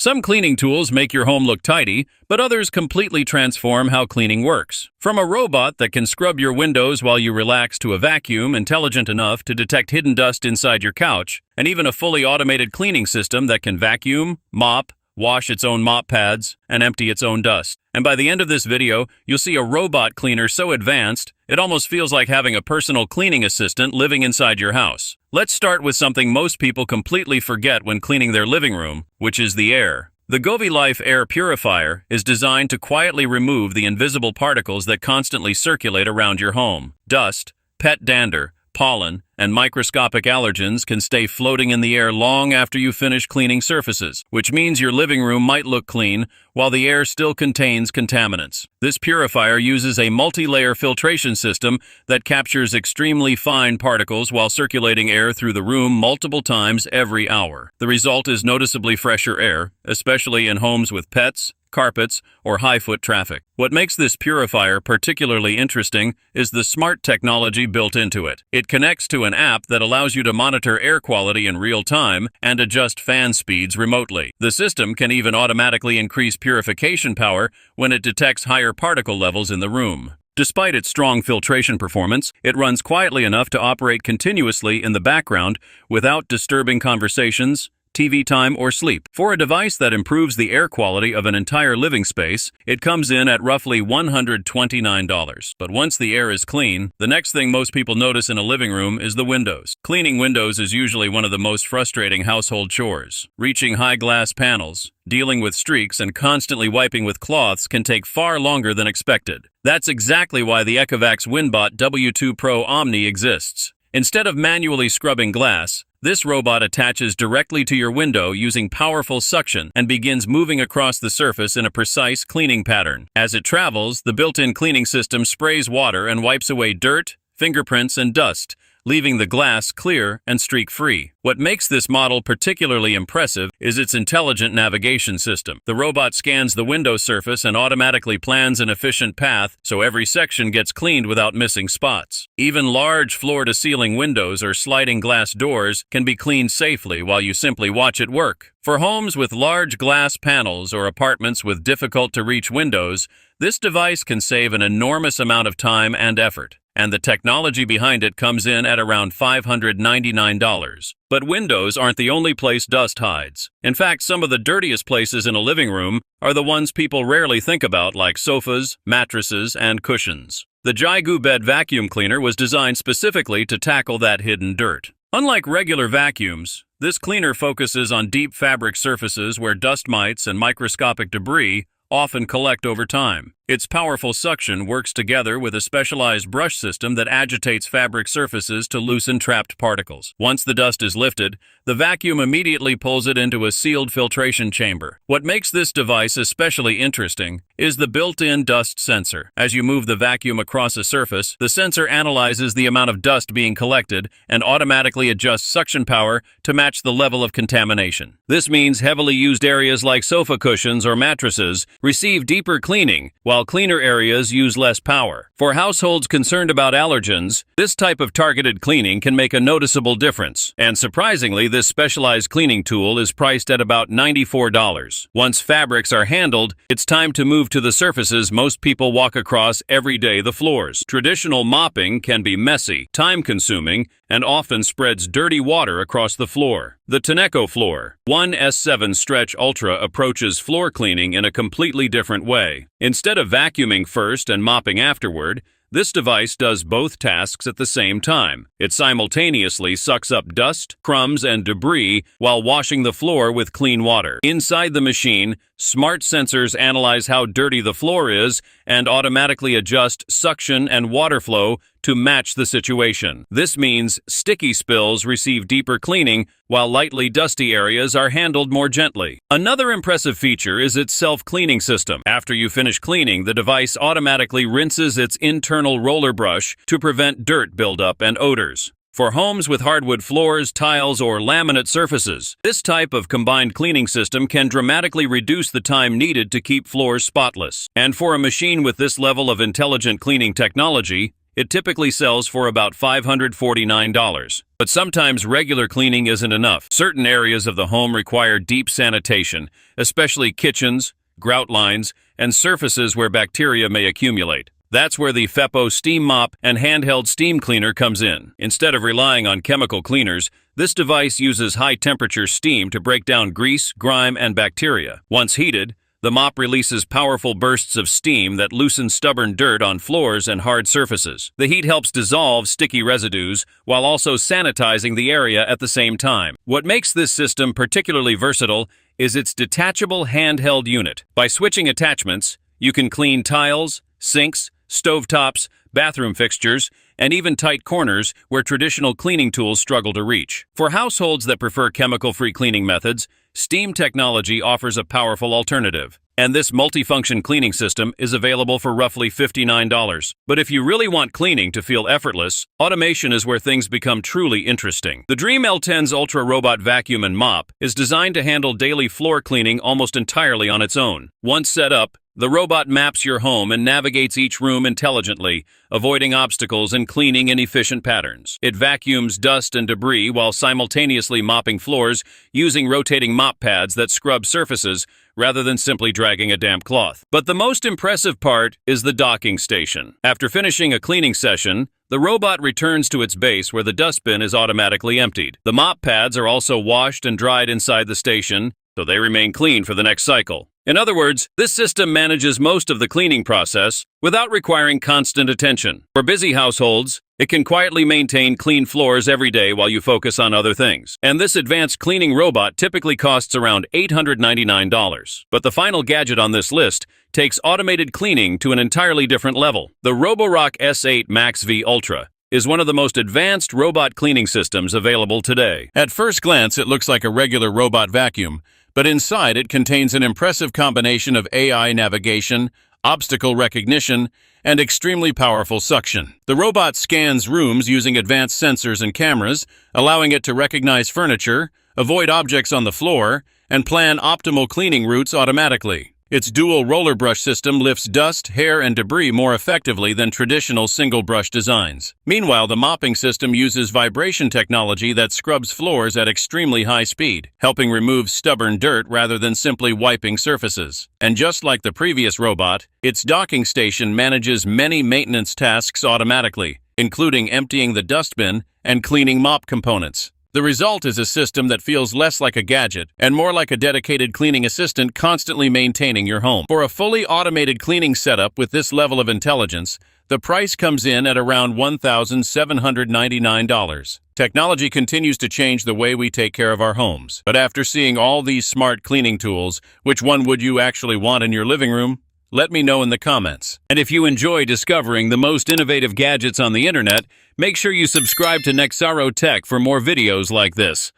Some cleaning tools make your home look tidy, but others completely transform how cleaning works. From a robot that can scrub your windows while you relax to a vacuum intelligent enough to detect hidden dust inside your couch, and even a fully automated cleaning system that can vacuum, mop, wash its own mop pads, and empty its own dust. And by the end of this video, you'll see a robot cleaner so advanced, it almost feels like having a personal cleaning assistant living inside your house. Let's start with something most people completely forget when cleaning their living room, which is the air. The GoveeLife air purifier is designed to quietly remove the invisible particles that constantly circulate around your home. Dust, pet dander, pollen, and microscopic allergens can stay floating in the air long after you finish cleaning surfaces, which means your living room might look clean while the air still contains contaminants. This purifier uses a multi-layer filtration system that captures extremely fine particles while circulating air through the room multiple times every hour. The result is noticeably fresher air, especially in homes with pets, carpets, or high-foot traffic. What makes this purifier particularly interesting is the smart technology built into it. It connects to an app that allows you to monitor air quality in real time and adjust fan speeds remotely. The system can even automatically increase purification power when it detects higher particle levels in the room. Despite its strong filtration performance, it runs quietly enough to operate continuously in the background without disturbing conversations, TV time, or sleep. For a device that improves the air quality of an entire living space, it comes in at roughly $129. But once the air is clean, the next thing most people notice in a living room is the windows. Cleaning windows is usually one of the most frustrating household chores. Reaching high glass panels, dealing with streaks, and constantly wiping with cloths can take far longer than expected. That's exactly why the ECOVACS WINBOT W2 Pro Omni exists. Instead of manually scrubbing glass, this robot attaches directly to your window using powerful suction and begins moving across the surface in a precise cleaning pattern. As it travels, the built-in cleaning system sprays water and wipes away dirt, fingerprints, and dust, leaving the glass clear and streak-free. What makes this model particularly impressive is its intelligent navigation system. The robot scans the window surface and automatically plans an efficient path so every section gets cleaned without missing spots. Even large floor-to-ceiling windows or sliding glass doors can be cleaned safely while you simply watch it work. For homes with large glass panels or apartments with difficult-to-reach windows, this device can save an enormous amount of time and effort. And the technology behind it comes in at around $599. But windows aren't the only place dust hides. In fact, some of the dirtiest places in a living room are the ones people rarely think about, like sofas, mattresses, and cushions. The JIGOO bed vacuum cleaner was designed specifically to tackle that hidden dirt. Unlike regular vacuums, this cleaner focuses on deep fabric surfaces where dust mites and microscopic debris often collect over time. Its powerful suction works together with a specialized brush system that agitates fabric surfaces to loosen trapped particles. Once the dust is lifted, the vacuum immediately pulls it into a sealed filtration chamber. What makes this device especially interesting is the built-in dust sensor. As you move the vacuum across a surface, the sensor analyzes the amount of dust being collected and automatically adjusts suction power to match the level of contamination. This means heavily used areas like sofa cushions or mattresses receive deeper cleaning, while cleaner areas use less power. For households concerned about allergens, this type of targeted cleaning can make a noticeable difference. And surprisingly, this specialized cleaning tool is priced at about $94. Once fabrics are handled, it's time to move to the surfaces most people walk across every day, the floors. Traditional mopping can be messy, time-consuming, and often spreads dirty water across the floor. The Tineco floor, one S8 Stretch Ultra, approaches floor cleaning in a completely different way. Instead of vacuuming first and mopping afterward, this device does both tasks at the same time. It simultaneously sucks up dust, crumbs, and debris while washing the floor with clean water. Inside the machine, smart sensors analyze how dirty the floor is and automatically adjust suction and water flow to match the situation. This means sticky spills receive deeper cleaning, while lightly dusty areas are handled more gently. Another impressive feature is its self-cleaning system. After you finish cleaning, the device automatically rinses its internal roller brush to prevent dirt buildup and odors. For homes with hardwood floors, tiles, or laminate surfaces, this type of combined cleaning system can dramatically reduce the time needed to keep floors spotless. And for a machine with this level of intelligent cleaning technology, it typically sells for about $549. But sometimes regular cleaning isn't enough. Certain areas of the home require deep sanitation, especially kitchens, grout lines, and surfaces where bacteria may accumulate. That's where the FEPPO steam mop and handheld steam cleaner comes in. Instead of relying on chemical cleaners, this device uses high-temperature steam to break down grease, grime, and bacteria. Once heated, the mop releases powerful bursts of steam that loosen stubborn dirt on floors and hard surfaces. The heat helps dissolve sticky residues while also sanitizing the area at the same time. What makes this system particularly versatile is its detachable handheld unit. By switching attachments, you can clean tiles, sinks, stovetops, bathroom fixtures, and even tight corners where traditional cleaning tools struggle to reach. For households that prefer chemical-free cleaning methods, steam technology offers a powerful alternative. And this multifunction cleaning system is available for roughly $59. But if you really want cleaning to feel effortless, automation is where things become truly interesting. The Dreame L10's Ultra Robot Vacuum and Mop is designed to handle daily floor cleaning almost entirely on its own. Once set up, the robot maps your home and navigates each room intelligently, avoiding obstacles and cleaning in efficient patterns. It vacuums dust and debris while simultaneously mopping floors using rotating mop pads that scrub surfaces rather than simply dragging a damp cloth. But the most impressive part is the docking station. After finishing a cleaning session, the robot returns to its base where the dustbin is automatically emptied. The mop pads are also washed and dried inside the station, so they remain clean for the next cycle. In other words, this system manages most of the cleaning process without requiring constant attention. For busy households, it can quietly maintain clean floors every day while you focus on other things. And this advanced cleaning robot typically costs around $899. But the final gadget on this list takes automated cleaning to an entirely different level. The roborock S8 MaxV Ultra is one of the most advanced robot cleaning systems available today. At first glance, it looks like a regular robot vacuum, but inside it contains an impressive combination of AI navigation, obstacle recognition, and extremely powerful suction. The robot scans rooms using advanced sensors and cameras, allowing it to recognize furniture, avoid objects on the floor, and plan optimal cleaning routes automatically. Its dual roller brush system lifts dust, hair, and debris more effectively than traditional single-brush designs. Meanwhile, the mopping system uses vibration technology that scrubs floors at extremely high speed, helping remove stubborn dirt rather than simply wiping surfaces. And just like the previous robot, its docking station manages many maintenance tasks automatically, including emptying the dustbin and cleaning mop components. The result is a system that feels less like a gadget and more like a dedicated cleaning assistant constantly maintaining your home. For a fully automated cleaning setup with this level of intelligence, the price comes in at around $1,799. Technology continues to change the way we take care of our homes. But after seeing all these smart cleaning tools, which one would you actually want in your living room? Let me know in the comments. And if you enjoy discovering the most innovative gadgets on the internet, make sure you subscribe to Nexaro Tech for more videos like this.